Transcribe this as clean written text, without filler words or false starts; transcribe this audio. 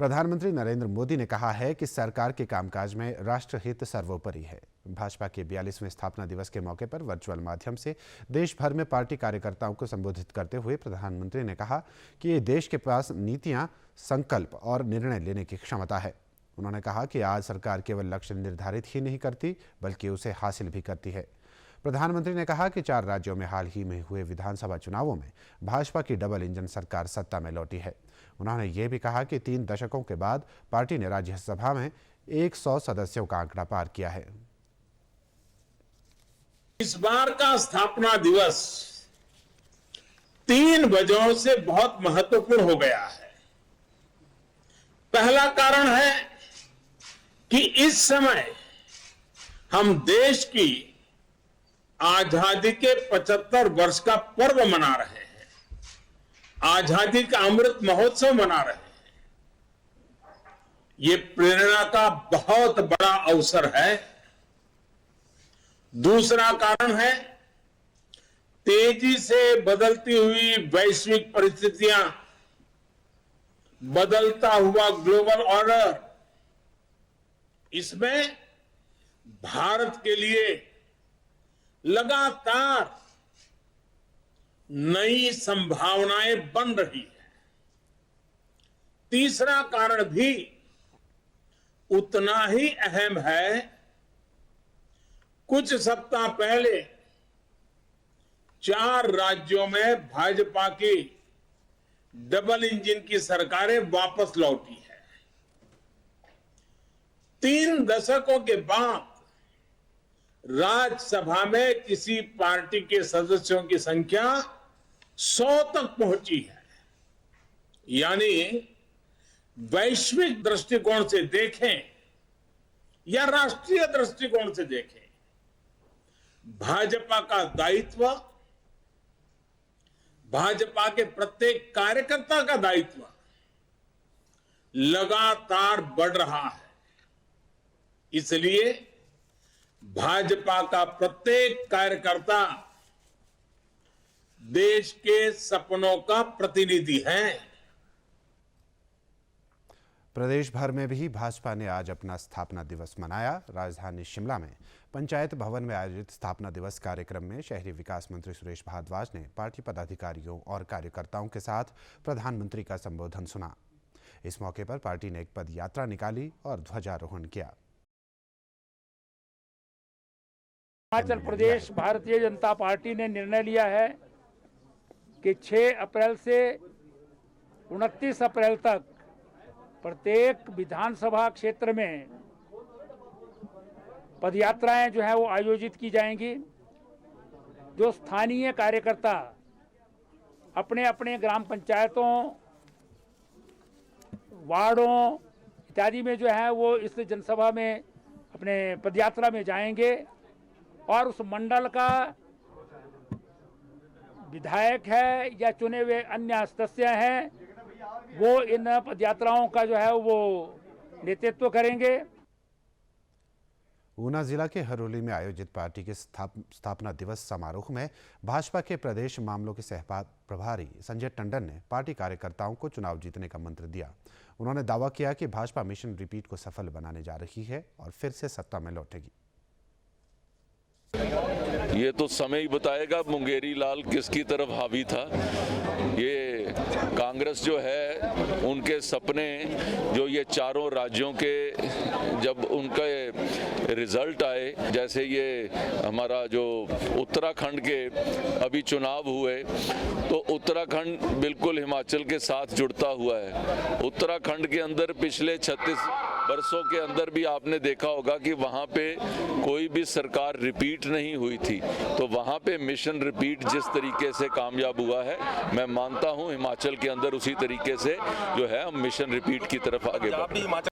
प्रधानमंत्री नरेंद्र मोदी ने कहा है कि सरकार के कामकाज में राष्ट्रहित सर्वोपरि है। भाजपा के 42वें स्थापना दिवस के मौके पर वर्चुअल माध्यम से देश भर में पार्टी कार्यकर्ताओं को संबोधित करते हुए प्रधानमंत्री ने कहा कि ये देश के पास नीतियां, संकल्प और निर्णय लेने की क्षमता है। उन्होंने कहा कि आज सरकार केवल लक्ष्य निर्धारित ही नहीं करती बल्कि उसे हासिल भी करती है। प्रधानमंत्री ने कहा कि 4 राज्यों में हाल ही में हुए विधानसभा चुनावों में भाजपा की डबल इंजन सरकार सत्ता में लौटी है। उन्होंने ये भी कहा कि 3 दशकों के बाद पार्टी ने राज्यसभा में 100 सदस्यों का आंकड़ा पार किया है। इस बार का स्थापना दिवस 3 वजहों से बहुत महत्वपूर्ण हो गया है। पहला कारण है कि इस समय हम देश की आजादी के 75 वर्ष का पर्व मना रहे हैं, आजादी का अमृत महोत्सव मना रहे हैं। ये प्रेरणा का बहुत बड़ा अवसर है। दूसरा कारण है तेजी से बदलती हुई वैश्विक परिस्थितियां, बदलता हुआ ग्लोबल ऑर्डर। इसमें भारत के लिए लगातार नई संभावनाएं बन रही है। तीसरा कारण भी उतना ही अहम है। कुछ सप्ताह पहले 4 राज्यों में भाजपा की डबल इंजन की सरकारें वापस लौटी है। 3 दशकों के बाद राज्यसभा में किसी पार्टी के सदस्यों की संख्या 100 तक पहुंची है। यानी वैश्विक दृष्टिकोण से देखें या राष्ट्रीय दृष्टिकोण से देखें, भाजपा का दायित्व, भाजपा के प्रत्येक कार्यकर्ता का दायित्व लगातार बढ़ रहा है। इसलिए भाजपा का प्रत्येक कार्यकर्ता देश के सपनों का प्रतिनिधि है। प्रदेश भर में भी भाजपा ने आज अपना स्थापना दिवस मनाया। राजधानी शिमला में पंचायत भवन में आयोजित स्थापना दिवस कार्यक्रम में शहरी विकास मंत्री सुरेश भारद्वाज ने पार्टी पदाधिकारियों और कार्यकर्ताओं के साथ प्रधानमंत्री का संबोधन सुना। इस मौके पर पार्टी ने एक पद यात्रा निकाली और ध्वजारोहण किया। हिमाचल प्रदेश भारतीय जनता पार्टी ने निर्णय लिया है कि 6 अप्रैल से 29 अप्रैल तक प्रत्येक विधानसभा क्षेत्र में पदयात्राएं जो है वो आयोजित की जाएंगी। जो स्थानीय कार्यकर्ता अपने अपने ग्राम पंचायतों, वार्डों इत्यादि में जो है वो इस जनसभा में अपने पदयात्रा में जाएंगे और उस मंडल का विधायक है या चुने हुए अन्य सदस्य हैं, वो इन पदयात्राओं का जो है वो नेतृत्व करेंगे। ऊना जिला के हरोली में आयोजित पार्टी के स्थापना दिवस समारोह में भाजपा के प्रदेश मामलों के सह प्रभारी संजय टंडन ने पार्टी कार्यकर्ताओं को चुनाव जीतने का मंत्र दिया। उन्होंने दावा किया कि भाजपा मिशन रिपीट को सफल बनाने जा रही है और फिर से सत्ता में लौटेगी। ये तो समय ही बताएगा मुंगेरी लाल किसकी तरफ हावी था। ये कांग्रेस जो है, उनके सपने जो ये 4 राज्यों के जब उनके रिजल्ट आए, जैसे ये हमारा जो उत्तराखंड के अभी चुनाव हुए, तो उत्तराखंड बिल्कुल हिमाचल के साथ जुड़ता हुआ है। उत्तराखंड के अंदर पिछले 36 वर्षों के अंदर भी आपने देखा होगा कि वहाँ पे कोई भी सरकार रिपीट नहीं हुई थी। तो वहाँ पे मिशन रिपीट जिस तरीके से कामयाब हुआ है, मैं मानता हूँ हिमाचल के अंदर उसी तरीके से जो है हम मिशन रिपीट की तरफ आगे बढ़ेंगे।